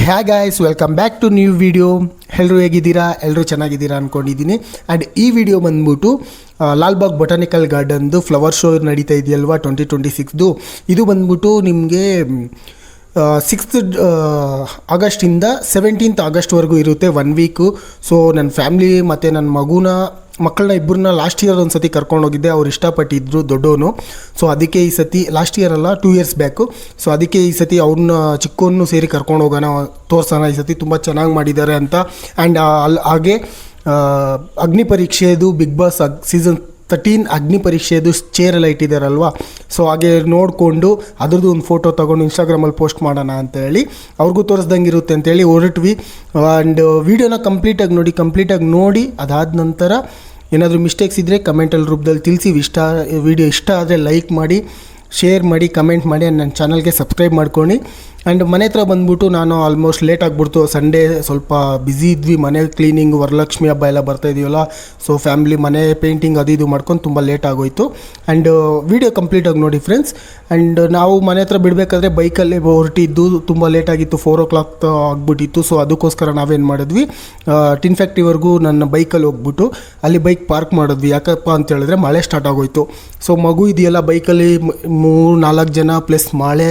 ಹ್ಯಾ guys, welcome back to new video. ಎಲ್ಲರೂ ಹೇಗಿದ್ದೀರಾ? ಎಲ್ಲರೂ ಚೆನ್ನಾಗಿದ್ದೀರಾ ಅಂದ್ಕೊಂಡಿದ್ದೀನಿ. ಆ್ಯಂಡ್ ಈ ವಿಡಿಯೋ ಬಂದ್ಬಿಟ್ಟು ಲಾಲ್ಬಾಗ್ ಬೊಟಾನಿಕಲ್ ಗಾರ್ಡನ್ದು ಫ್ಲವರ್ ಶೋ ನಡೀತಾ ಇದೆಯಲ್ವಾ 2026. ಇದು ಬಂದ್ಬಿಟ್ಟು ನಿಮಗೆ 6th ಆಗಸ್ಟಿಂದ 17th ಆಗಸ್ಟ್ವರೆಗೂ ಇರುತ್ತೆ, 1 ವೀಕು. ಸೊ ನನ್ನ ಫ್ಯಾಮ್ಲಿ ಮತ್ತು ನನ್ನ ಮಕ್ಕಳನ್ನ ಇಬ್ಬರನ್ನ ಲಾಸ್ಟ್ ಇಯರ್ ಒಂದು ಸತಿ ಕರ್ಕೊಂಡೋಗಿದ್ದೆ. ಅವ್ರು ಇಷ್ಟಪಟ್ಟಿದ್ರು ದೊಡ್ಡವನು. ಸೊ ಅದಕ್ಕೆ ಈ ಸತಿ, ಲಾಸ್ಟ್ ಇಯರ್ ಅಲ್ಲ 2 ಇಯರ್ಸ್ ಬ್ಯಾಕು. ಸೊ ಅದಕ್ಕೆ ಈ ಸತಿ ಅವ್ರನ್ನ ಚಿಕ್ಕವನ್ನೂ ಸೇರಿ ಕರ್ಕೊಂಡು ಹೋಗೋಣ, ತೋರಿಸೋಣ. ಈ ಸತಿ ತುಂಬ ಚೆನ್ನಾಗಿ ಮಾಡಿದ್ದಾರೆ ಅಂತ. ಆ್ಯಂಡ್ ಹಾಗೆ ಅಗ್ನಿ ಪರೀಕ್ಷೆದು ಬಿಗ್ ಬಾಸ್ ಸೀಸನ್ 13 ಅಗ್ನಿ ಪರೀಕ್ಷೆದು ಚೇರೆಲ್ಲ ಇಟ್ಟಿದ್ದಾರಲ್ವ. ಸೊ ಹಾಗೆ ನೋಡಿಕೊಂಡು ಅದ್ರದ್ದು ಒಂದು ಫೋಟೋ ತೊಗೊಂಡು ಇನ್ಸ್ಟಾಗ್ರಾಮಲ್ಲಿ ಪೋಸ್ಟ್ ಮಾಡೋಣ ಅಂತ ಹೇಳಿ, ಅವ್ರಿಗೂ ತೋರಿಸ್ದಂಗೆ ಇರುತ್ತೆ ಅಂತೇಳಿ ಹೊರಟ್ವಿ. ಆ್ಯಂಡ್ ವೀಡಿಯೋನ ಕಂಪ್ಲೀಟಾಗಿ ನೋಡಿ ಅದಾದ ನಂತರ ಏನಾದರೂ ಮಿಸ್ಟೇಕ್ಸ್ ಇದ್ದರೆ ಕಮೆಂಟಲ್ಲಿ ರೂಪದಲ್ಲಿ ತಿಳಿಸಿ. ವಿಡಿಯೋ ಇಷ್ಟ ಆದರೆ ಲೈಕ್ ಮಾಡಿ, ಶೇರ್ ಮಾಡಿ, ಕಮೆಂಟ್ ಮಾಡಿ, ನನ್ನ ಚಾನಲ್ಗೆ ಸಬ್ಸ್ಕ್ರೈಬ್ ಮಾಡ್ಕೊಂಡು. ಆ್ಯಂಡ್ ಮನೆ ಹತ್ರ ಬಂದ್ಬಿಟ್ಟು ನಾನು ಆಲ್ಮೋಸ್ಟ್ ಲೇಟ್ ಆಗಿಬಿಡ್ತು. ಸಂಡೇ ಸ್ವಲ್ಪ ಬ್ಯುಸಿ ಇದ್ವಿ, ಮನೆ ಕ್ಲೀನಿಂಗ್, ವರಲಕ್ಷ್ಮಿ ಹಬ್ಬ ಎಲ್ಲ ಬರ್ತಾಯಿದ್ದೀವಲ್ಲ. ಸೊ ಫ್ಯಾಮ್ಲಿ ಮನೆ ಪೇಂಟಿಂಗ್ ಅದು ಇದು ಮಾಡ್ಕೊಂಡು ತುಂಬ ಲೇಟ್ ಆಗೋಯಿತು. ಆ್ಯಂಡ್ ವೀಡಿಯೋ ಕಂಪ್ಲೀಟಾಗಿ ನೋಡಿ ಫ್ರೆಂಡ್ಸ್. ಆ್ಯಂಡ್ ನಾವು ಮನೆ ಹತ್ರ ಬಿಡಬೇಕಾದ್ರೆ ಬೈಕಲ್ಲೇ ಹೊರಟಿದ್ದು, ತುಂಬ ಲೇಟಾಗಿತ್ತು, 4 o'clock ಆಗಿಬಿಟ್ಟಿತ್ತು. ಸೊ ಅದಕ್ಕೋಸ್ಕರ ನಾವೇನು ಮಾಡಿದ್ವಿ, ಟಿನ್ ಫ್ಯಾಕ್ಟ್ರಿವರೆಗೂ ನನ್ನ ಬೈಕಲ್ಲಿ ಹೋಗ್ಬಿಟ್ಟು ಅಲ್ಲಿ ಬೈಕ್ ಪಾರ್ಕ್ ಮಾಡಿದ್ವಿ. ಯಾಕಪ್ಪ ಅಂತ ಹೇಳಿದ್ರೆ ಮಳೆ ಸ್ಟಾರ್ಟ್ ಆಗೋಯಿತು. ಸೊ ಮಗು ಇದೆಯಲ್ಲ, ಬೈಕಲ್ಲಿ 3-4 ಜನ ಪ್ಲಸ್ ಮಳೆ,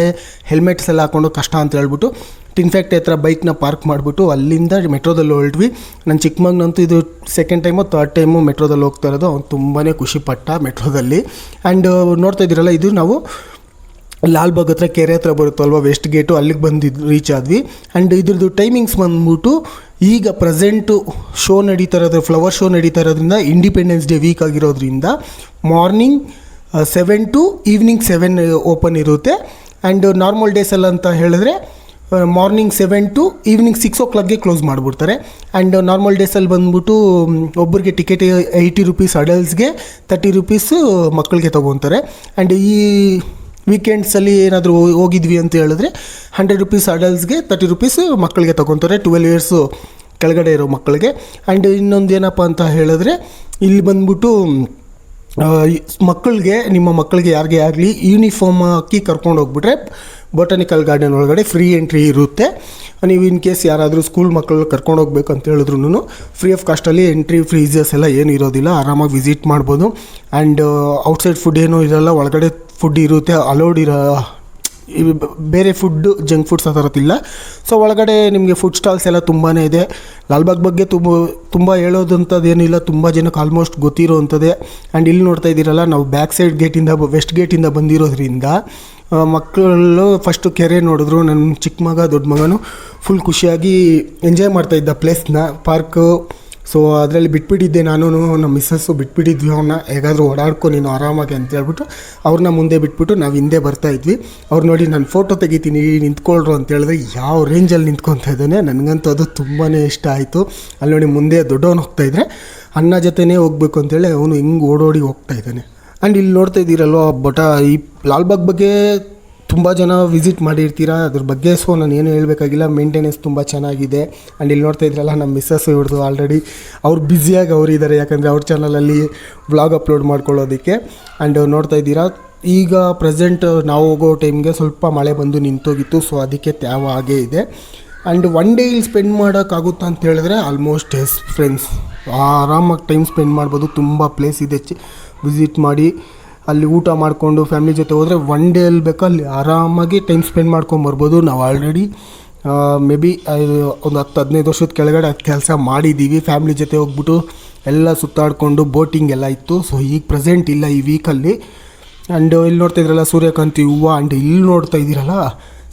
ಹೆಲ್ಮೆಟ್ಸ್ ಎಲ್ಲ ಹಾಕ್ಕೊಂಡು ಕಷ್ಟ ಅಂತ ಹೇಳ್ಬಿಟ್ಟು ಟಿನ್ ಫ್ಯಾಕ್ಟ್ರಿ ಹತ್ರ ಬೈಕ್ನ ಪಾರ್ಕ್ ಮಾಡಿಬಿಟ್ಟು ಅಲ್ಲಿಂದ ಮೆಟ್ರೋದಲ್ಲಿ ಹೊರಟ್ವಿ. ನನ್ನ ಚಿಕ್ಕ ಮಗನಂತೂ ಇದು 2nd ಟೈಮು 3rd ಟೈಮು ಮೆಟ್ರೋದಲ್ಲಿ ಹೋಗ್ತಾ ಇರೋದು. ಅವ್ನು ತುಂಬಾ ಖುಷಿಪಟ್ಟ ಮೆಟ್ರೋದಲ್ಲಿ. ಆ್ಯಂಡ್ ನೋಡ್ತಾ ಇದ್ದೀರಲ್ಲ, ಇದು ನಾವು ಲಾಲ್ಬಾಗ್ ಹತ್ರ ಕೆರೆ ಹತ್ರ ಬರುತ್ತಲ್ವ, ವೆಸ್ಟ್ ಗೇಟು, ಅಲ್ಲಿಗೆ ಬಂದು ರೀಚ್ ಆದ್ವಿ. ಆ್ಯಂಡ್ ಇದ್ರದ್ದು ಟೈಮಿಂಗ್ಸ್ ಬಂದ್ಬಿಟ್ಟು ಈಗ ಪ್ರೆಸೆಂಟು ಶೋ ನಡೀತಾ ಇರೋದು, ಫ್ಲವರ್ ಶೋ ನಡೀತಾ ಇರೋದ್ರಿಂದ, ಇಂಡಿಪೆಂಡೆನ್ಸ್ ಡೇ ವೀಕ್ ಆಗಿರೋದ್ರಿಂದ ಮಾರ್ನಿಂಗ್ 7 to ಈವ್ನಿಂಗ್ 7 ಓಪನ್ ಇರುತ್ತೆ. ಆ್ಯಂಡ್ ನಾರ್ಮಲ್ ಡೇಸಲ್ಲ ಅಂತ ಹೇಳಿದ್ರೆ ಮಾರ್ನಿಂಗ್ 7 to ಈವ್ನಿಂಗ್ 6 o'clockಗೆ ಕ್ಲೋಸ್ ಮಾಡಿಬಿಡ್ತಾರೆ. ಆ್ಯಂಡ್ ನಾರ್ಮಲ್ ಡೇಸಲ್ಲಿ ಬಂದ್ಬಿಟ್ಟು ಒಬ್ಬರಿಗೆ ಟಿಕೆಟ್ 80 rupees ಅಡಲ್ಟ್ಸ್ಗೆ, 30 rupees ಮಕ್ಕಳಿಗೆ ತೊಗೊತಾರೆ. ಆ್ಯಂಡ್ ಈ ವೀಕೆಂಡ್ಸಲ್ಲಿ ಏನಾದರೂ ಹೋಗಿದ್ವಿ ಅಂತ ಹೇಳಿದ್ರೆ 100 rupees ಅಡಲ್ಟ್ಸ್ಗೆ, 30 rupees ಮಕ್ಕಳಿಗೆ ತೊಗೊತಾರೆ, 12 years ಕೆಳಗಡೆ ಇರೋ ಮಕ್ಕಳಿಗೆ. ಆ್ಯಂಡ್ ಇನ್ನೊಂದು ಏನಪ್ಪ ಅಂತ ಹೇಳಿದ್ರೆ, ಇಲ್ಲಿ ಬಂದ್ಬಿಟ್ಟು ನಿಮ್ಮ ಮಕ್ಕಳಿಗೆ ಯಾರಿಗೆ ಆಗಲಿ ಯೂನಿಫಾರ್ಮ್ ಹಾಕಿ ಕರ್ಕೊಂಡು ಹೋಗ್ಬಿಟ್ರೆ ಬೊಟಾನಿಕಲ್ ಗಾರ್ಡನ್ ಒಳಗಡೆ ಫ್ರೀ ಎಂಟ್ರಿ ಇರುತ್ತೆ. ನೀವು ಇನ್ ಕೇಸ್ ಯಾರಾದರೂ ಸ್ಕೂಲ್ ಮಕ್ಕಳು ಕರ್ಕೊಂಡು ಹೋಗ್ಬೇಕು ಅಂತ ಹೇಳಿದ್ರು ಫ್ರೀ ಆಫ್ ಕಾಸ್ಟಲ್ಲಿ ಎಂಟ್ರಿ ಫೀಸಸ್ ಎಲ್ಲ ಏನು ಇರೋದಿಲ್ಲ, ಆರಾಮಾಗಿ ವಿಸಿಟ್ ಮಾಡ್ಬೋದು. ಆ್ಯಂಡ್ ಔಟ್ಸೈಡ್ ಫುಡ್ ಏನೂ ಇರೋಲ್ಲ, ಒಳಗಡೆ ಫುಡ್ ಇರುತ್ತೆ, ಅಲೌಡ್ ಬೇರೆ ಫುಡ್ಡು, ಜಂಕ್ ಫುಡ್ಸ್ ಆ ಥರದ್ದಿಲ್ಲ. ಸೊ ಒಳಗಡೆ ನಿಮಗೆ ಫುಡ್ ಸ್ಟಾಲ್ಸ್ ಎಲ್ಲ ತುಂಬಾ ಇದೆ. ಲಾಲ್ಬಾಗ್ ಬಗ್ಗೆ ತುಂಬ ಹೇಳೋದಂಥದ್ದು ಏನಿಲ್ಲ, ತುಂಬ ಜನಕ್ಕೆ ಆಲ್ಮೋಸ್ಟ್ ಗೊತ್ತಿರೋ ಅಂಥದ್ದೇ. ಆ್ಯಂಡ್ ಇಲ್ಲಿ ನೋಡ್ತಾ ಇದ್ದೀರಲ್ಲ, ನಾವು ಬ್ಯಾಕ್ ಸೈಡ್ ಗೇಟಿಂದ, ವೆಸ್ಟ್ ಗೇಟಿಂದ ಬಂದಿರೋದ್ರಿಂದ ಮಕ್ಕಳು ಫಸ್ಟು ಕೆರೆ ನೋಡಿದ್ರು. ನನ್ನ ಚಿಕ್ಕ ಮಗ, ದೊಡ್ಡ ಮಗನು ಫುಲ್ ಖುಷಿಯಾಗಿ ಎಂಜಾಯ್ ಮಾಡ್ತಾಯಿದ್ದ ಪ್ಲೇಸ್ನ, ಪಾರ್ಕು. ಸೊ ಅದರಲ್ಲಿ ಬಿಟ್ಬಿಟ್ಟಿದ್ದೆ ನಾನು, ನಮ್ಮ ಮಿಸ್ಸಸ್ಸು ಬಿಟ್ಬಿಟ್ಟಿದ್ವಿ ಅವನ್ನ, ಹೇಗಾದರೂ ಓಡಾಡ್ಕೊ ನೀನು ಆರಾಮಾಗಿ ಅಂತ ಹೇಳ್ಬಿಟ್ಟು ಅವ್ರನ್ನ ಮುಂದೆ ಬಿಟ್ಬಿಟ್ಟು ನಾವು ಹಿಂದೆ ಬರ್ತಾಯಿದ್ವಿ. ಅವ್ರು ನೋಡಿ ನಾನು ಫೋಟೋ ತೆಗಿತೀನಿ ನಿಂತ್ಕೊಳ್ರು ಅಂತ ಹೇಳಿದ್ರೆ ಯಾವ ರೇಂಜಲ್ಲಿ ನಿಂತ್ಕೊತಾ ಇದ್ದಾನೆ. ನನಗಂತೂ ಅದು ತುಂಬಾ ಇಷ್ಟ ಆಯಿತು. ಅಲ್ಲಿ ನೋಡಿ ಮುಂದೆ ದೊಡ್ಡವನು ಹೋಗ್ತಾಯಿದ್ರೆ ಅಣ್ಣ ಜೊತೆನೇ ಹೋಗ್ಬೇಕು ಅಂತೇಳಿ ಅವನು ಹಿಂಗೆ ಓಡೋಡಿ ಹೋಗ್ತಾಯಿದ್ದಾನೆ. ಆ್ಯಂಡ್ ಇಲ್ಲಿ ನೋಡ್ತಾ ಇದ್ದೀರಲ್ವ, ಈ ಲಾಲ್ಬಾಗ್ ಬಗ್ಗೆ ತುಂಬ ಜನ ವಿಸಿಟ್ ಮಾಡಿರ್ತೀರ, ಅದ್ರ ಬಗ್ಗೆ. ಸೊ ನಾನು ಏನು ಹೇಳಬೇಕಾಗಿಲ್ಲ, ಮೇಂಟೆನೆನ್ಸ್ ತುಂಬ ಚೆನ್ನಾಗಿದೆ. ಆ್ಯಂಡ್ ಇಲ್ಲಿ ನೋಡ್ತಾ ಇದ್ರಲ್ಲ, ನಮ್ಮ ಮಿಸ್ಸಸ್ ಹಿಡಿದು ಆಲ್ರೆಡಿ ಅವ್ರು ಬ್ಯುಸಿಯಾಗಿ ಅವರಿದ್ದಾರೆ, ಯಾಕಂದರೆ ಅವ್ರ ಚಾನಲಲ್ಲಿ ವ್ಲಾಗ್ ಅಪ್ಲೋಡ್ ಮಾಡ್ಕೊಳ್ಳೋದಕ್ಕೆ. ಆ್ಯಂಡ್ ನೋಡ್ತಾ ಇದ್ದೀರಾ, ಈಗ ಪ್ರೆಸೆಂಟ್ ನಾವು ಹೋಗೋ ಟೈಮ್ಗೆ ಸ್ವಲ್ಪ ಮಳೆ ಬಂದು ನಿಂತೋಗಿತ್ತು. ಸೊ ಅದಕ್ಕೆ ತ್ಯಾವ ಆಗೇ ಇದೆ. ಆ್ಯಂಡ್ 1 day ಇಲ್ಲಿ ಸ್ಪೆಂಡ್ ಮಾಡೋಕ್ಕಾಗುತ್ತಾ ಅಂತ ಹೇಳಿದ್ರೆ ಆಲ್ಮೋಸ್ಟ್ ಎಸ್ ಫ್ರೆಂಡ್ಸ್, ಆರಾಮಾಗಿ ಟೈಮ್ ಸ್ಪೆಂಡ್ ಮಾಡ್ಬೋದು. ತುಂಬ ಪ್ಲೇಸ್ ಇದೆ, ವಿಸಿಟ್ ಮಾಡಿ ಅಲ್ಲಿ ಊಟ ಮಾಡಿಕೊಂಡು ಫ್ಯಾಮಿಲಿ ಜೊತೆ ಹೋದರೆ 1 day ಅಲ್ಲಿ ಬೇಕು, ಅಲ್ಲಿ ಆರಾಮಾಗಿ ಟೈಮ್ ಸ್ಪೆಂಡ್ ಮಾಡ್ಕೊಂಬರ್ಬೋದು. ನಾವು ಆಲ್ರೆಡಿ ಮೇ ಬಿ ಒಂದು 10-15 ವರ್ಷದ ಕೆಳಗಡೆ ಕೆಲಸ ಮಾಡಿದ್ದೀವಿ. ಫ್ಯಾಮಿಲಿ ಜೊತೆ ಹೋಗ್ಬಿಟ್ಟು ಎಲ್ಲ ಸುತ್ತಾಡಿಕೊಂಡು ಬೋಟಿಂಗ್ ಎಲ್ಲ ಇತ್ತು. ಸೊ ಈಗ ಪ್ರೆಸೆಂಟ್ ಇಲ್ಲ ಈ ವೀಕಲ್ಲಿ. ಆ್ಯಂಡ್ ಇಲ್ಲಿ ನೋಡ್ತಾ ಇದ್ರಲ್ಲ, ಸೂರ್ಯಕಾಂತಿ ಹೂವು. ಆ್ಯಂಡ್ ಇಲ್ಲಿ ನೋಡ್ತಾ ಇದ್ದೀರಲ್ಲ,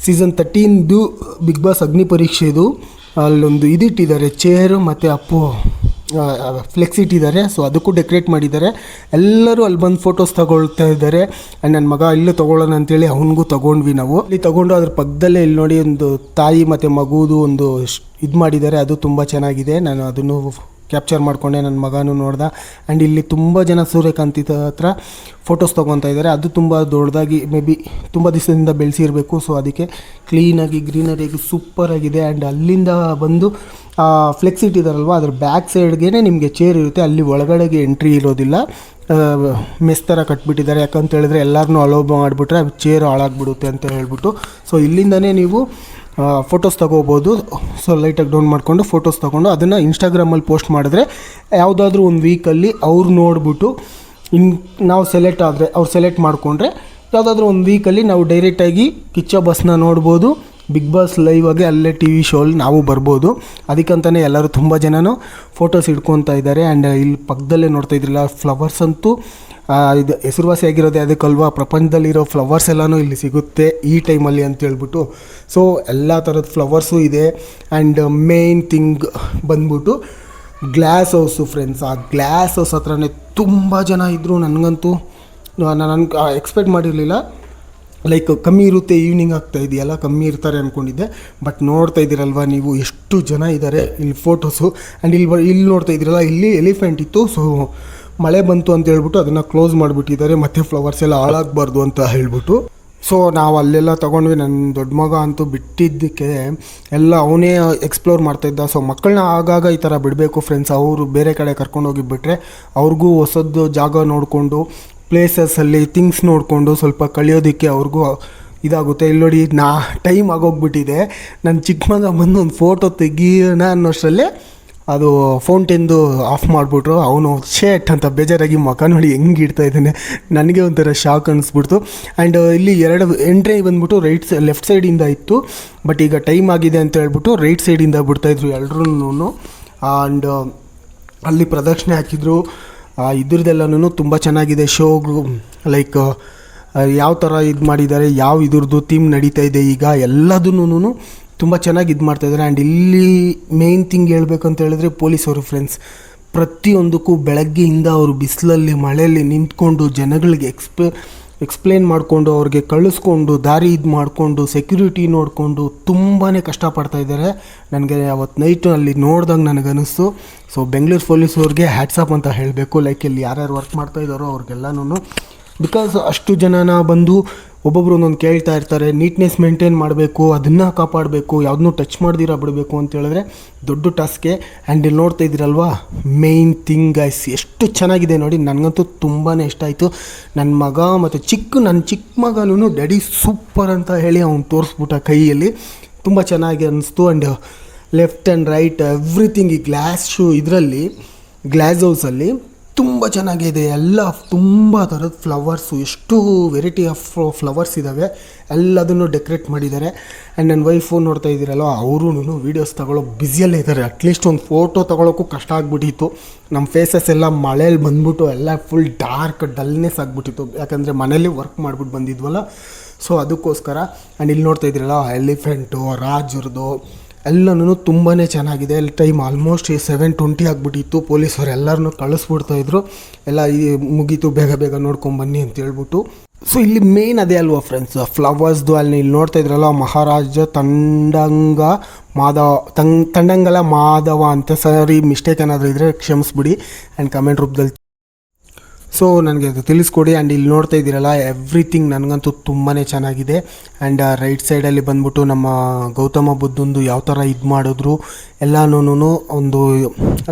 ಸೀಸನ್ 13ದು ಬಿಗ್ ಬಾಸ್ ಅಗ್ನಿ ಪರೀಕ್ಷೆದು ಅಲ್ಲೊಂದು ಇದಿಟ್ಟಿದ್ದಾರೆ, ಚೇರು ಮತ್ತು ಫ್ಲೆಕ್ಸ್ ಇಟ್ಟಿದ್ದಾರೆ. ಸೊ ಅದಕ್ಕೂ ಡೆಕೋರೇಟ್ ಮಾಡಿದ್ದಾರೆ. ಎಲ್ಲರೂ ಅಲ್ಲಿ ಬಂದು ಫೋಟೋಸ್ ತಗೊಳ್ತಾ ಇದ್ದಾರೆ. ಆ್ಯಂಡ್ ನನ್ನ ಮಗ ಇಲ್ಲೂ ತೊಗೊಳ್ಳೋಣ ಅಂತೇಳಿ ಅವನಿಗೂ ತೊಗೊಂಡ್ವಿ ನಾವು. ಇಲ್ಲಿ ತೊಗೊಂಡು ಅದ್ರ ಪಕ್ಕದಲ್ಲೇ ಇಲ್ಲಿ ನೋಡಿ ಒಂದು ತಾಯಿ ಮತ್ತು ಮಗುದು ಒಂದು ಇದು ಮಾಡಿದ್ದಾರೆ, ಅದು ತುಂಬ ಚೆನ್ನಾಗಿದೆ. ನಾನು ಅದನ್ನು ಕ್ಯಾಪ್ಚರ್ ಮಾಡಿಕೊಂಡೆ, ನನ್ನ ಮಗನೂ ನೋಡ್ದ. ಆ್ಯಂಡ್ ಇಲ್ಲಿ ತುಂಬ ಜನ ಸೂರ್ಯಕಾಂತಿ ಹತ್ರ ಫೋಟೋಸ್ ತೊಗೊತಾ ಇದ್ದಾರೆ. ಅದು ತುಂಬ ದೊಡ್ಡದಾಗಿ, ಮೇ ಬಿ ತುಂಬ ದಿವಸದಿಂದ ಬೆಳೆಸಿರಬೇಕು. ಸೊ ಅದಕ್ಕೆ ಕ್ಲೀನಾಗಿ, ಗ್ರೀನರಿಯಾಗಿ ಸೂಪರಾಗಿದೆ. ಆ್ಯಂಡ್ ಅಲ್ಲಿಂದ ಬಂದು ಫ್ಲೆಕ್ಸ್ ಇಟ್ಟಿದ್ದಾರಲ್ವ, ಅದ್ರ ಬ್ಯಾಕ್ ಸೈಡ್ಗೆ ನಿಮಗೆ ಚೇರ್ ಇರುತ್ತೆ, ಅಲ್ಲಿ ಒಳಗಡೆಗೆ ಎಂಟ್ರಿ ಇರೋದಿಲ್ಲ. ಮೆಸ್ ಥರ ಕಟ್ಬಿಟ್ಟಿದ್ದಾರೆ, ಯಾಕಂತ ಹೇಳಿದ್ರೆ ಎಲ್ಲರನ್ನೂ ಅಲೋ ಮಾಡಿಬಿಟ್ರೆ ಚೇರ್ ಹಾಳಾಗ್ಬಿಡುತ್ತೆ ಅಂತ ಹೇಳ್ಬಿಟ್ಟು. ಸೊ ಇಲ್ಲಿಂದನೇ ನೀವು ಫೋಟೋಸ್ ತೊಗೋಬೋದು. ಸೊ ಲೈಟಾಗಿ ಡೌನ್ ಮಾಡಿಕೊಂಡು ಫೋಟೋಸ್ ತೊಗೊಂಡು ಅದನ್ನು ಇನ್ಸ್ಟಾಗ್ರಾಮಲ್ಲಿ ಪೋಸ್ಟ್ ಮಾಡಿದ್ರೆ ಯಾವುದಾದ್ರೂ ಒಂದು ವೀಕಲ್ಲಿ ಅವ್ರು ನೋಡಿಬಿಟ್ಟು ನಾವು ಸೆಲೆಕ್ಟ್ ಆದರೆ ಅವ್ರು ಸೆಲೆಕ್ಟ್ ಮಾಡಿಕೊಂಡ್ರೆ ಯಾವುದಾದ್ರೂ ಒಂದು ವೀಕಲ್ಲಿ ನಾವು ಡೈರೆಕ್ಟಾಗಿ ಕಿಚ್ಚ ಬಸ್ನ ನೋಡ್ಬೋದು. ಬಿಗ್ ಬಾಸ್ ಲೈವ್ ಆಗಿ ಅಲ್ಲೇ ಟಿ ವಿ ಶೋಲ್ಲಿ ನಾವು ಬರ್ಬೋದು. ಅದಕ್ಕಂತಲೇ ಎಲ್ಲರೂ ತುಂಬ ಜನನೂ ಫೋಟೋಸ್ ಇಟ್ಕೊತಾ ಇದ್ದಾರೆ. ಆ್ಯಂಡ್ ಇಲ್ಲಿ ಪಕ್ಕದಲ್ಲೇ ನೋಡ್ತಾ ಇದ್ರಲ್ಲ ಫ್ಲವರ್ಸ್ ಅಂತೂ ಇದು ಹೆಸರುವಾಸಿಯಾಗಿರೋದೇ ಅದಕ್ಕಲ್ವಾ, ಪ್ರಪಂಚದಲ್ಲಿರೋ ಫ್ಲವರ್ಸ್ ಎಲ್ಲನೂ ಇಲ್ಲಿ ಸಿಗುತ್ತೆ ಈ ಟೈಮಲ್ಲಿ ಅಂತ ಹೇಳ್ಬಿಟ್ಟು. ಸೊ ಎಲ್ಲ ಥರದ ಫ್ಲವರ್ಸು ಇದೆ. ಆ್ಯಂಡ್ ಮೇನ್ ಥಿಂಗ್ ಬಂದ್ಬಿಟ್ಟು ಗ್ಲಾಸ್ ಹೌಸು ಫ್ರೆಂಡ್ಸ್. ಆ ಗ್ಲಾಸ್ ಹೌಸ್ ಹತ್ರನೇ ತುಂಬ ಜನ ಇದ್ದರು. ನನಗಂತೂ ನಾನು ಎಕ್ಸ್ಪೆಕ್ಟ್ ಮಾಡಿರಲಿಲ್ಲ, ಲೈಕ್ ಕಮ್ಮಿ ಇರುತ್ತೆ, ಈವ್ನಿಂಗ್ ಆಗ್ತಾ ಇದೆಯಲ್ಲ ಕಮ್ಮಿ ಇರ್ತಾರೆ ಅಂದ್ಕೊಂಡಿದ್ದೆ. ಬಟ್ ನೋಡ್ತಾ ಇದ್ದೀರಲ್ವ ನೀವು ಎಷ್ಟು ಜನ ಇದ್ದಾರೆ ಇಲ್ಲಿ ಫೋಟೋಸು. ಆ್ಯಂಡ್ ಇಲ್ಲಿ ನೋಡ್ತಾ ಇದ್ದೀರಲ್ಲ, ಇಲ್ಲಿ ಎಲಿಫೆಂಟ್ ಇತ್ತು. ಸೊ ಮಳೆ ಬಂತು ಅಂತ ಹೇಳ್ಬಿಟ್ಟು ಅದನ್ನು ಕ್ಲೋಸ್ ಮಾಡಿಬಿಟ್ಟಿದ್ದಾರೆ, ಮತ್ತು ಫ್ಲವರ್ಸ್ ಎಲ್ಲ ಹಾಳಾಗಬಾರ್ದು ಅಂತ ಹೇಳ್ಬಿಟ್ಟು. ಸೊ ನಾವು ಅಲ್ಲೆಲ್ಲ ತೊಗೊಂಡ್ವಿ. ನನ್ನ ದೊಡ್ಡ ಮಗ ಅಂತೂ ಬಿಟ್ಟಿದ್ದಕ್ಕೆ ಎಲ್ಲ ಅವನೇ ಎಕ್ಸ್ಪ್ಲೋರ್ ಮಾಡ್ತಾಯಿದ್ದ. ಸೊ ಮಕ್ಕಳನ್ನ ಆಗಾಗ ಈ ಥರ ಬಿಡಬೇಕು ಫ್ರೆಂಡ್ಸ್. ಅವರು ಬೇರೆ ಕಡೆ ಕರ್ಕೊಂಡೋಗಿ ಬಿಟ್ಟರೆ ಅವ್ರಿಗೂ ಹೊಸದು ಜಾಗ ನೋಡಿಕೊಂಡು ಪ್ಲೇಸಸ್ಸಲ್ಲಿ ಥಿಂಗ್ಸ್ ನೋಡಿಕೊಂಡು ಸ್ವಲ್ಪ ಕಳಿಯೋದಕ್ಕೆ ಅವ್ರಿಗೂ ಇದಾಗುತ್ತೆ. ಇಲ್ಲಿ ನೋಡಿ, ಟೈಮ್ ಆಗೋಗ್ಬಿಟ್ಟಿದೆ. ನನ್ನ ಚಿಕ್ಕ ಮಗ ಬಂದು ಒಂದು ಫೋಟೋ ತೆಗಿಯೋಣ ಅನ್ನೋಷ್ಟರಲ್ಲೇ ಅದು ಫೌಂಟೇನ್ದು ಆಫ್ ಮಾಡಿಬಿಟ್ರು. ಅವನು ಶೇಟ್ ಅಂತ ಬೇಜಾರಾಗಿ ಮುಖ ನೋಡಿ ಹೆಂಗೆ ಇಡ್ತಾ ಇದ್ದಾನೆ. ನನಗೆ ಒಂಥರ ಶಾಕ್ ಅನ್ನಿಸ್ಬಿಡ್ತು. ಆ್ಯಂಡ್ ಇಲ್ಲಿ 2 ಎಂಟ್ರಿ ಬಂದ್ಬಿಟ್ಟು ಲೆಫ್ಟ್ ಸೈಡಿಂದ ಇತ್ತು. ಬಟ್ ಈಗ ಟೈಮ್ ಆಗಿದೆ ಅಂತ ಹೇಳ್ಬಿಟ್ಟು ರೈಟ್ ಸೈಡಿಂದ ಬಿಡ್ತಾಯಿದ್ರು ಎಲ್ರೂ. ಆ್ಯಂಡ್ ಅಲ್ಲಿ ಪ್ರದಕ್ಷಿಣೆ ಹಾಕಿದ್ರು. ಇದ್ರದ್ದೆಲ್ಲನೂ ತುಂಬ ಚೆನ್ನಾಗಿದೆ. ಶೋಗು ಲೈಕ್ ಯಾವ ಥರ ಇದು ಮಾಡಿದ್ದಾರೆ, ಯಾವ ಇದ್ರದ್ದು ಥೀಮ್ ನಡೀತಾ ಇದೆ ಈಗ ಎಲ್ಲದನ್ನೂ ತುಂಬ ಚೆನ್ನಾಗಿ ಇದು ಮಾಡ್ತಾಯಿದ್ದಾರೆ. ಆ್ಯಂಡ್ ಇಲ್ಲಿ ಮೇನ್ ಥಿಂಗ್ ಹೇಳ್ಬೇಕಂತ ಹೇಳಿದ್ರೆ ಪೊಲೀಸವರು ಫ್ರೆಂಡ್ಸ್. ಪ್ರತಿಯೊಂದಕ್ಕೂ ಬೆಳಗ್ಗೆಯಿಂದ ಅವರು ಬಿಸಿಲಲ್ಲಿ ಮಳೆಯಲ್ಲಿ ನಿಂತ್ಕೊಂಡು ಜನಗಳಿಗೆ ಎಕ್ಸ್ಪ್ಲೇನ್ ಮಾಡಿಕೊಂಡು ಅವ್ರಿಗೆ ಕಳಿಸ್ಕೊಂಡು ದಾರಿ ಇದು ಮಾಡಿಕೊಂಡು ಸೆಕ್ಯೂರಿಟಿ ನೋಡಿಕೊಂಡು ತುಂಬಾ ಕಷ್ಟಪಡ್ತಾ ಇದ್ದಾರೆ. ನನಗೆ ಅವತ್ತು ನೈಟು ಅಲ್ಲಿ ನೋಡ್ದಂಗೆ ನನಗನ್ನಿಸ್ತು. ಸೊ ಬೆಂಗಳೂರು ಪೊಲೀಸವ್ರಿಗೆ ಹ್ಯಾಟ್ಸಪ್ ಅಂತ ಹೇಳಬೇಕು. ಲೈಕ್ ಇಲ್ಲಿ ಯಾರ್ಯಾರು ವರ್ಕ್ ಮಾಡ್ತಾಯಿದ್ದಾರೋ ಅವ್ರಿಗೆಲ್ಲನೂ, ಬಿಕಾಸ್ ಅಷ್ಟು ಜನನ ಬಂದು ಒಬ್ಬೊಬ್ರು ಒಂದೊಂದು ಕೇಳ್ತಾ ಇರ್ತಾರೆ. ನೀಟ್ನೆಸ್ ಮೇಂಟೈನ್ ಮಾಡಬೇಕು, ಅದನ್ನು ಕಾಪಾಡಬೇಕು, ಯಾವುದನ್ನೂ ಟಚ್ ಮಾಡ್ದಿರ ಬಿಡಬೇಕು ಅಂತ ಹೇಳಿದ್ರೆ ದೊಡ್ಡ ಟಾಸ್ಕೆ. ಆ್ಯಂಡ್ ಇಲ್ಲಿ ನೋಡ್ತಾ ಇದ್ದೀರಲ್ವಾ ಮೇನ್ ಥಿಂಗ್ ಗೈಸ್, ಎಷ್ಟು ಚೆನ್ನಾಗಿದೆ ನೋಡಿ. ನನಗಂತೂ ತುಂಬಾ ಇಷ್ಟ ಆಯಿತು. ನನ್ನ ಮಗ ಮತ್ತು ನನ್ನ ಚಿಕ್ಕ ಮಗನೂ ಡ್ಯಾಡಿ ಸೂಪರ್ ಅಂತ ಹೇಳಿ ಅವ್ನು ತೋರಿಸ್ಬಿಟ್ಟ ಕೈಯಲ್ಲಿ. ತುಂಬ ಚೆನ್ನಾಗಿ ಅನ್ನಿಸ್ತು. And left and write everything ಈ ಇದರಲ್ಲಿ ಗ್ಲಾಸ್ ಹೌಸಲ್ಲಿ ತುಂಬ ಚೆನ್ನಾಗಿದೆ. ಎಲ್ಲ ತುಂಬ ಥರದ ಫ್ಲವರ್ಸು, ಎಷ್ಟು ವೆರೈಟಿ ಆಫ್ ಫ್ಲವರ್ಸ್ ಇದ್ದಾವೆ, ಎಲ್ಲದನ್ನು ಡೆಕೋರೇಟ್ ಮಾಡಿದ್ದಾರೆ. ಆ್ಯಂಡ್ ನನ್ನ ವೈಫು ನೋಡ್ತಾ ಇದ್ದೀರಲ್ಲ, ಅವರೂ ವೀಡಿಯೋಸ್ ತಗೊಳ್ಳೋ ಬ್ಯುಸಿಯಲ್ಲೇ ಇದ್ದಾರೆ. ಅಟ್ಲೀಸ್ಟ್ ಒಂದು ಫೋಟೋ ತೊಗೊಳೋಕ್ಕೂ ಕಷ್ಟ ಆಗಿಬಿಟ್ಟಿತ್ತು. ನಮ್ಮ ಫೇಸಸ್ ಎಲ್ಲ ಮಳೇಲಿ ಬಂದ್ಬಿಟ್ಟು ಎಲ್ಲ ಫುಲ್ ಡಾರ್ಕ್ ಡಲ್ನೆಸ್ ಆಗಿಬಿಟ್ಟಿತ್ತು, ಯಾಕಂದರೆ ಮನೇಲಿ ವರ್ಕ್ ಮಾಡಿಬಿಟ್ಟು ಬಂದಿದ್ವಲ್ಲ. ಸೊ ಅದಕ್ಕೋಸ್ಕರ. ಆ್ಯಂಡ್ ಇಲ್ಲಿ ನೋಡ್ತಾ ಇದ್ದೀರಲ್ಲ ಎಲಿಫೆಂಟು, ರಾಜರದು ಎಲ್ಲನೂ ತುಂಬಾ ಚೆನ್ನಾಗಿದೆ. ಅಲ್ಲಿ ಟೈಮ್ ಆಲ್ಮೋಸ್ಟ್ 7:20 ಆಗಿಬಿಟ್ಟಿತ್ತು. ಪೊಲೀಸರು ಎಲ್ಲರನ್ನೂ ಕಳಿಸ್ಬಿಡ್ತಾಯಿದ್ರು, ಎಲ್ಲ ಮುಗೀತು ಬೇಗ ಬೇಗ ನೋಡ್ಕೊಂಬನ್ನಿ ಅಂತ ಹೇಳ್ಬಿಟ್ಟು. ಸೊ ಇಲ್ಲಿ ಮೇನ್ ಅದೇ ಅಲ್ವಾ ಫ್ರೆಂಡ್ಸ್, ಫ್ಲವರ್ಸ್ದು. ಅಲ್ಲಿ ಇಲ್ಲಿ ನೋಡ್ತಾ ಇದ್ರಲ್ಲ ಮಹಾರಾಜ ತಂಡಂಗಲ ಮಾಧವ ಅಂತ. ಸರಿ ಮಿಸ್ಟೇಕ್ ಏನಾದರೂ ಇದ್ದರೆ ಕ್ಷಮಿಸ್ಬಿಡಿ ಆ್ಯಂಡ್ ಕಮೆಂಟ್ ರೂಪದಲ್ಲಿ ಸೊ ನನಗೆ ಅದು ತಿಳಿಸ್ಕೊಡಿ. ಆ್ಯಂಡ್ ಇಲ್ಲಿ ನೋಡ್ತಾ ಇದ್ದೀರಲ್ಲ ಎವ್ರಿಥಿಂಗ್ ನನಗಂತೂ ತುಂಬಾ ಚೆನ್ನಾಗಿದೆ. ಆ್ಯಂಡ್ ರೈಟ್ ಸೈಡಲ್ಲಿ ಬಂದ್ಬಿಟ್ಟು ನಮ್ಮ ಗೌತಮ ಬುದ್ಧಂದು ಯಾವ ಥರ ಇದು ಮಾಡಿದ್ರು ಎಲ್ಲನೂ ಒಂದು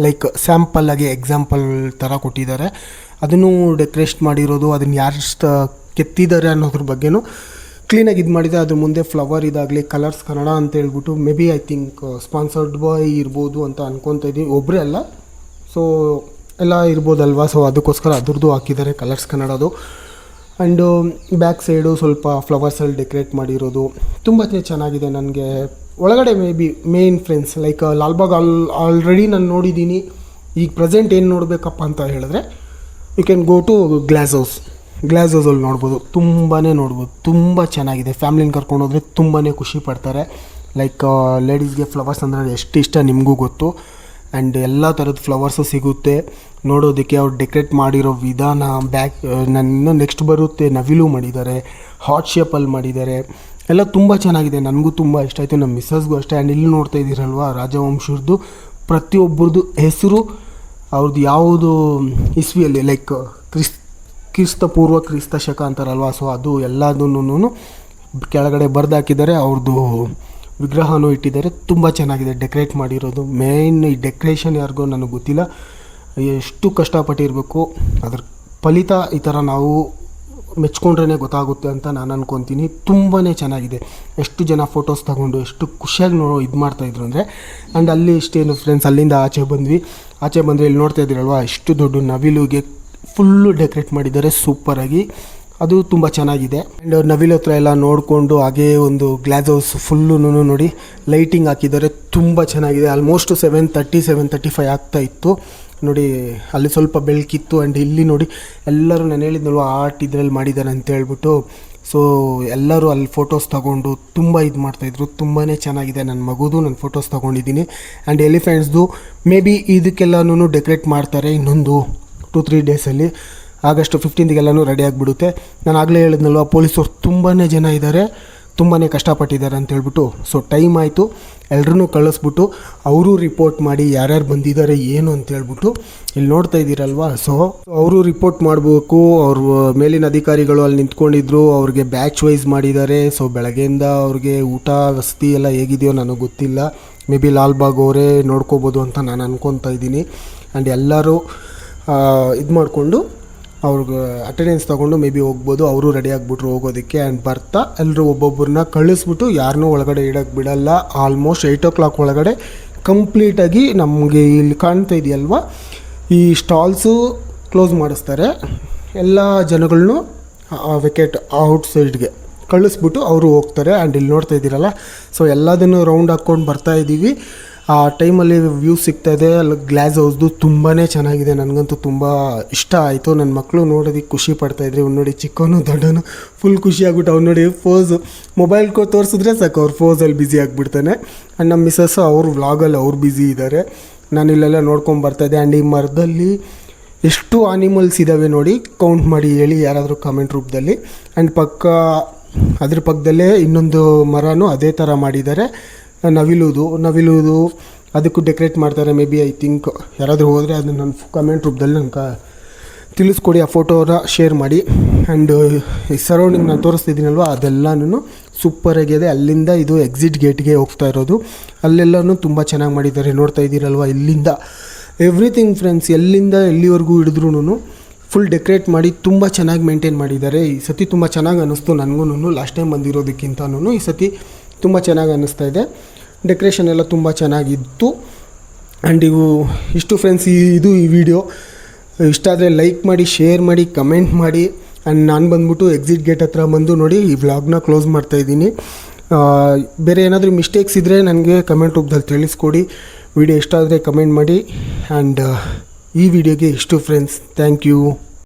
ಲೈಕ್ ಸ್ಯಾಂಪಲ್ಲಾಗಿ ಎಕ್ಸಾಂಪಲ್ ಥರ ಕೊಟ್ಟಿದ್ದಾರೆ. ಅದನ್ನು ಡೆಕೋರೇಟ್ ಮಾಡಿರೋದು, ಅದನ್ನು ಯಾರು ಕೆತ್ತಿದ್ದಾರೆ ಅನ್ನೋದ್ರ ಬಗ್ಗೆನೂ ಕ್ಲೀನಾಗಿ ಇದು ಮಾಡಿದೆ. ಅದ್ರ ಮುಂದೆ ಫ್ಲವರ್ ಇದಾಗಲಿ ಕಲರ್ಸ್ ಕನ್ನಡ ಅಂತ ಹೇಳ್ಬಿಟ್ಟು may be I think sponsored by ಇರ್ಬೋದು ಅಂತ ಅನ್ಕೊತಾ ಇದ್ದೀವಿ. ಒಬ್ಬರೇ ಅಲ್ಲ, ಸೊ ಎಲ್ಲ ಇರ್ಬೋದಲ್ವಾ. ಸೊ ಅದಕ್ಕೋಸ್ಕರ ಅದ್ರದ್ದು ಹಾಕಿದ್ದಾರೆ ಕಲರ್ಸ್ ಕನ್ನಡದು. ಆ್ಯಂಡು ಬ್ಯಾಕ್ ಸೈಡು ಸ್ವಲ್ಪ ಫ್ಲವರ್ಸಲ್ಲಿ ಡೆಕೋರೇಟ್ ಮಾಡಿರೋದು ತುಂಬ ಚೆನ್ನಾಗಿದೆ. ನನಗೆ ಒಳಗಡೆ maybe main friends like Lalbagh already ನಾನು ನೋಡಿದ್ದೀನಿ. ಈಗ ಪ್ರೆಸೆಂಟ್ ಏನು ನೋಡಬೇಕಪ್ಪ ಅಂತ ಹೇಳಿದ್ರೆ you can go to glass ಹೌಸಲ್ಲಿ ನೋಡ್ಬೋದು. ನೋಡ್ಬೋದು, ತುಂಬ ಚೆನ್ನಾಗಿದೆ. ಫ್ಯಾಮ್ಲಿನ ಕರ್ಕೊಂಡೋದ್ರೆ ತುಂಬಾ ಖುಷಿ ಪಡ್ತಾರೆ. ಲೈಕ್ ಲೇಡೀಸ್ಗೆ ಫ್ಲವರ್ಸ್ ಅಂದರೆ ಎಷ್ಟು ಇಷ್ಟ ನಿಮಗೂ ಗೊತ್ತು. ಆ್ಯಂಡ್ ಎಲ್ಲ ಥರದ ಫ್ಲವರ್ಸು ಸಿಗುತ್ತೆ ನೋಡೋದಕ್ಕೆ. ಅವ್ರು ಡೆಕೋರೇಟ್ ಮಾಡಿರೋ ವಿಧಾನ ಇನ್ನೂ ನೆಕ್ಸ್ಟ್ ಬರುತ್ತೆ. ನವಿಲು ಮಾಡಿದ್ದಾರೆ, ಹಾರ್ಟ್ ಶೇಪಲ್ಲಿ ಮಾಡಿದ್ದಾರೆ, ಎಲ್ಲ ತುಂಬ ಚೆನ್ನಾಗಿದೆ. ನನಗೂ ತುಂಬ ಇಷ್ಟ ಆಯಿತು, ನಮ್ಮ ಮಿಸ್ಸಸ್ಗೂ ಅಷ್ಟೇ. ಆ್ಯಂಡ್ ಇಲ್ಲಿ ನೋಡ್ತಾ ಇದ್ದೀರಲ್ವ ರಾಜವಂಶದ್ದು ಪ್ರತಿಯೊಬ್ಬರದ್ದು ಹೆಸರು, ಅವ್ರದ್ದು ಯಾವುದು ಇಸ್ವಿಯಲ್ಲಿ ಲೈಕ್ ಕ್ರಿಸ್ತ ಪೂರ್ವ ಕ್ರಿಸ್ತ ಶಕ ಅಂತಾರಲ್ವ. ಸೊ ಅದು ಎಲ್ಲದನ್ನೂ ಕೆಳಗಡೆ ಬರೆದಾಕಿದ್ದಾರೆ. ಅವ್ರದ್ದು ವಿಗ್ರಹನೂ ಇಟ್ಟಿದ್ದಾರೆ. ತುಂಬ ಚೆನ್ನಾಗಿದೆ ಡೆಕೋರೇಟ್ ಮಾಡಿರೋದು. ಮೇನ್ ಈ ಡೆಕೋರೇಷನ್ ಯಾರಿಗೋ ನನಗೆ ಗೊತ್ತಿಲ್ಲ ಎಷ್ಟು ಕಷ್ಟಪಟ್ಟಿರಬೇಕು. ಅದ್ರ ಫಲಿತ ಈ ಥರ ನಾವು ಮೆಚ್ಕೊಂಡ್ರೇ ಗೊತ್ತಾಗುತ್ತೆ ಅಂತ ನಾನು ಅನ್ಕೊತೀನಿ. ತುಂಬಾ ಚೆನ್ನಾಗಿದೆ. ಎಷ್ಟು ಜನ ಫೋಟೋಸ್ ತಗೊಂಡು ಎಷ್ಟು ಖುಷಿಯಾಗಿ ಇದು ಮಾಡ್ತಾಯಿದ್ರು ಅಂದರೆ. ಆ್ಯಂಡ್ ಅಲ್ಲಿ ಇಷ್ಟೇನು ಫ್ರೆಂಡ್ಸ್, ಅಲ್ಲಿಂದ ಆಚೆ ಬಂದರೆ ಇಲ್ಲಿ ನೋಡ್ತಾ ಇದ್ದೀರಲ್ವ, ಇಷ್ಟು ದೊಡ್ಡ ನವಿಲುಗೆ ಫುಲ್ಲು ಡೆಕೋರೇಟ್ ಮಾಡಿದ್ದಾರೆ ಸೂಪರಾಗಿ. ಅದು ತುಂಬ ಚೆನ್ನಾಗಿದೆ. ಆ್ಯಂಡ್ ನವಿಲು ಹತ್ರ ಎಲ್ಲ ನೋಡಿಕೊಂಡು ಹಾಗೇ ಒಂದು ಗ್ಲಾಸ್ ಹೌಸ್ ಫುಲ್ಲು ನೋಡಿ ಲೈಟಿಂಗ್ ಹಾಕಿದ್ದಾರೆ. ತುಂಬ ಚೆನ್ನಾಗಿದೆ. ಆಲ್ಮೋಸ್ಟ್ 7:35 ಆಗ್ತಾ ಇತ್ತು ನೋಡಿ. ಅಲ್ಲಿ ಸ್ವಲ್ಪ ಬೆಳಕಿತ್ತು. ಆ್ಯಂಡ್ ಇಲ್ಲಿ ನೋಡಿ ಎಲ್ಲರೂ ನಾನು ಹೇಳಿದ್ನಲ್ವ ಆರ್ಟ್ ಇದರಲ್ಲಿ ಮಾಡಿದ್ದಾರೆ ಅಂತ ಹೇಳ್ಬಿಟ್ಟು. ಸೊ ಎಲ್ಲರೂ ಅಲ್ಲಿ ಫೋಟೋಸ್ ತೊಗೊಂಡು ತುಂಬ ಇದು ಮಾಡ್ತಾಯಿದ್ರು. ತುಂಬಾ ಚೆನ್ನಾಗಿದೆ. ನನ್ನ ಮಗುದು ನಾನು ಫೋಟೋಸ್ ತೊಗೊಂಡಿದ್ದೀನಿ. ಆ್ಯಂಡ್ ಎಲಿಫೆಂಟ್ಸ್ದು ಮೇ ಬಿ ಇದಕ್ಕೆಲ್ಲನೂ ಡೆಕೋರೇಟ್ ಮಾಡ್ತಾರೆ ಇನ್ನೊಂದು 2-3 ಡೇಸಲ್ಲಿ. ಆಗಸ್ಟ್ 15ಗೆಲ್ಲನೂ ರೆಡಿ ಆಗಿಬಿಡುತ್ತೆ. ನಾನು ಆಗಲೇ ಹೇಳಿದ್ನಲ್ವ, ಪೊಲೀಸವ್ರು ತುಂಬಾ ಜನ ಇದ್ದಾರೆ, ತುಂಬಾ ಕಷ್ಟಪಟ್ಟಿದ್ದಾರೆ ಅಂತ ಹೇಳ್ಬಿಟ್ಟು. ಸೊ ಟೈಮ್ ಆಯಿತು, ಎಲ್ಲರೂ ಕಳಿಸ್ಬಿಟ್ಟು ಅವರು ರಿಪೋರ್ಟ್ ಮಾಡಿ ಯಾರ್ಯಾರು ಬಂದಿದ್ದಾರೆ ಏನು ಅಂತ ಹೇಳ್ಬಿಟ್ಟು. ಇಲ್ಲಿ ನೋಡ್ತಾ ಇದ್ದೀರಲ್ವ, ಸೊ ಅವರು ರಿಪೋರ್ಟ್ ಮಾಡಬೇಕು. ಅವ್ರ ಮೇಲಿನ ಅಧಿಕಾರಿಗಳು ಅಲ್ಲಿ ನಿಂತ್ಕೊಂಡಿದ್ರು, ಅವ್ರಿಗೆ ಬ್ಯಾಚ್ ವೈಸ್ ಮಾಡಿದ್ದಾರೆ. ಸೊ ಬೆಳಗ್ಗೆಯಿಂದ ಅವ್ರಿಗೆ ಊಟ ವಸತಿ ಎಲ್ಲ ಹೇಗಿದೆಯೋ ನನಗೆ ಗೊತ್ತಿಲ್ಲ. ಮೇ ಬಿ ಲಾಲ್ಬಾಗ್ ಅವರೇ ನೋಡ್ಕೋಬೋದು ಅಂತ ನಾನು ಅನ್ಕೊತಾ ಇದ್ದೀನಿ. ಆ್ಯಂಡ್ ಎಲ್ಲರೂ ಇದು ಮಾಡಿಕೊಂಡು ಅವ್ರಿಗೆ ಅಟೆಂಡೆನ್ಸ್ ತೊಗೊಂಡು ಮೇ ಬಿ ಹೋಗ್ಬೋದು. ಅವರು ರೆಡಿ ಆಗಿಬಿಟ್ರು ಹೋಗೋದಕ್ಕೆ. ಆ್ಯಂಡ್ ಬರ್ತಾ ಎಲ್ಲರೂ ಒಬ್ಬೊಬ್ಬರನ್ನ ಕಳಿಸ್ಬಿಟ್ಟು ಯಾರನ್ನೂ ಒಳಗಡೆ ಇಡೋಕ್ಕೆ ಬಿಡಲ್ಲ. ಆಲ್ಮೋಸ್ಟ್ 8 o'clock ಒಳಗಡೆ ಕಂಪ್ಲೀಟಾಗಿ ನಮಗೆ ಇಲ್ಲಿ ಕಾಣ್ತಾ ಇದೆಯಲ್ವ, ಈ ಸ್ಟಾಲ್ಸು ಕ್ಲೋಸ್ ಮಾಡಿಸ್ತಾರೆ. ಎಲ್ಲ ಜನಗಳನ್ನೂ ವೆಕೇಟ್ ಔಟ್ಸೈಡ್ಗೆ ಕಳಿಸ್ಬಿಟ್ಟು ಅವರು ಹೋಗ್ತಾರೆ. ಆ್ಯಂಡ್ ಇಲ್ಲಿ ನೋಡ್ತಾ ಇದ್ದೀರಲ್ಲ, ಸೊ ಎಲ್ಲದನ್ನು ರೌಂಡ್ ಹಾಕ್ಕೊಂಡು ಬರ್ತಾಯಿದ್ದೀವಿ. ಆ ಟೈಮಲ್ಲಿ ವ್ಯೂ ಸಿಗ್ತಾಯಿದೆ. ಅಲ್ಲಿ ಗ್ಲಾಸ್ ಹೌಸ್ದು ತುಂಬಾ ಚೆನ್ನಾಗಿದೆ. ನನಗಂತೂ ತುಂಬ ಇಷ್ಟ ಆಯಿತು. ನನ್ನ ಮಕ್ಕಳು ನೋಡೋದಕ್ಕೆ ಖುಷಿ ಪಡ್ತಾಯಿದ್ರು. ಅವ್ನು ನೋಡಿ ಚಿಕ್ಕವನು ದೊಡ್ಡವನು ಫುಲ್ ಖುಷಿಯಾಗ್ಬಿಟ್ಟು ಅವ್ನು ನೋಡಿ ಫೋಸು ಮೊಬೈಲ್ ತೋರಿಸಿದ್ರೆ ಸಾಕು ಅವ್ರು ಫೋಸಲ್ಲಿ ಬ್ಯುಸಿ ಆಗಿಬಿಡ್ತಾನೆ. ಆ್ಯಂಡ್ ನಮ್ಮ ಮಿಸ್ಸಸ್ಸು ಅವ್ರು ವ್ಲಾಗಲ್ಲಿ ಅವ್ರು ಬ್ಯುಸಿ ಇದ್ದಾರೆ. ನಾನು ಇಲ್ಲೆಲ್ಲ ನೋಡ್ಕೊಂಡು ಬರ್ತಾಯಿದ್ದೆ. ಆ್ಯಂಡ್ ಈ ಮರದಲ್ಲಿ ಎಷ್ಟು ಆನಿಮಲ್ಸ್ ಇದ್ದಾವೆ ನೋಡಿ, ಕೌಂಟ್ ಮಾಡಿ ಹೇಳಿ ಯಾರಾದರೂ ಕಾಮೆಂಟ್ ರೂಪದಲ್ಲಿ. ಆ್ಯಂಡ್ ಅದ್ರ ಪಕ್ಕದಲ್ಲೇ ಇನ್ನೊಂದು ಮರನೂ ಅದೇ ಥರ ಮಾಡಿದ್ದಾರೆ. ನವಿಲುದು ಅದಕ್ಕೂ ಡೆಕೋರೇಟ್ ಮಾಡ್ತಾರೆ. ಮೇ ಬಿ ಐ ಥಿಂಕ್ ಯಾರಾದರೂ ಹೋದರೆ ಅದನ್ನು ನನ್ನ ಕಮೆಂಟ್ ರೂಪದಲ್ಲಿ ನನಗೆ ತಿಳಿಸ್ಕೊಡಿ. ಆ ಫೋಟೋನ ಶೇರ್ ಮಾಡಿ. ಆ್ಯಂಡ್ ಈ ಸರೌಂಡಿಂಗ್ ನಾನು ತೋರಿಸ್ತಿದ್ದೀನಲ್ವ, ಅದೆಲ್ಲನೂ ಸೂಪರಾಗಿದೆ. ಅಲ್ಲಿಂದ ಇದು ಎಕ್ಸಿಟ್ ಗೇಟ್ಗೆ ಹೋಗ್ತಾ ಇರೋದು. ಅಲ್ಲೆಲ್ಲನೂ ತುಂಬ ಚೆನ್ನಾಗಿ ಮಾಡಿದ್ದಾರೆ. ನೋಡ್ತಾ ಇದ್ದೀರಲ್ವ, ಇಲ್ಲಿಂದ ಎವ್ರಿಥಿಂಗ್ ಫ್ರೆಂಡ್ಸ್, ಎಲ್ಲಿಂದ ಎಲ್ಲಿವರೆಗೂ ಹಿಡಿದ್ರೂ ಫುಲ್ ಡೆಕೋರೇಟ್ ಮಾಡಿ ತುಂಬ ಚೆನ್ನಾಗಿ ಮೇಂಟೈನ್ ಮಾಡಿದ್ದಾರೆ. ಈ ಸತಿ ತುಂಬ ಚೆನ್ನಾಗಿ ಅನ್ನಿಸ್ತು ನನಗೂ. ಲಾಸ್ಟ್ ಟೈಮ್ ಬಂದಿರೋದಕ್ಕಿಂತನೂ ಈ ಸತಿ ತುಂಬ ಚೆನ್ನಾಗಿ ಅನ್ನಿಸ್ತಾ ಇದೆ. ಡೆಕೋರೇಷನ್ ಎಲ್ಲ ತುಂಬ ಚೆನ್ನಾಗಿತ್ತು. ಆ್ಯಂಡ್ ಇಷ್ಟು ಫ್ರೆಂಡ್ಸ್ ಈ ವಿಡಿಯೋ ಇಷ್ಟ ಆದರೆ ಲೈಕ್ ಮಾಡಿ, ಶೇರ್ ಮಾಡಿ, ಕಮೆಂಟ್ ಮಾಡಿ. ಆ್ಯಂಡ್ ನಾನು ಬಂದ್ಬಿಟ್ಟು ಎಕ್ಸಿಟ್ ಗೇಟ್ ಹತ್ರ ಬಂದು ನೋಡಿ ಈ ವ್ಲಾಗ್ನ ಕ್ಲೋಸ್ ಮಾಡ್ತಾಯಿದ್ದೀನಿ. ಬೇರೆ ಏನಾದರೂ ಮಿಸ್ಟೇಕ್ಸ್ ಇದ್ದರೆ ನನಗೆ ಕಮೆಂಟ್ ರೂಪದಲ್ಲಿ ತಿಳಿಸ್ಕೊಡಿ. ವಿಡಿಯೋ ಇಷ್ಟ ಆದರೆ ಕಮೆಂಟ್ ಮಾಡಿ. ಆ್ಯಂಡ್ ಈ ವಿಡಿಯೋಗೆ ಇಷ್ಟು ಫ್ರೆಂಡ್ಸ್. Thank you.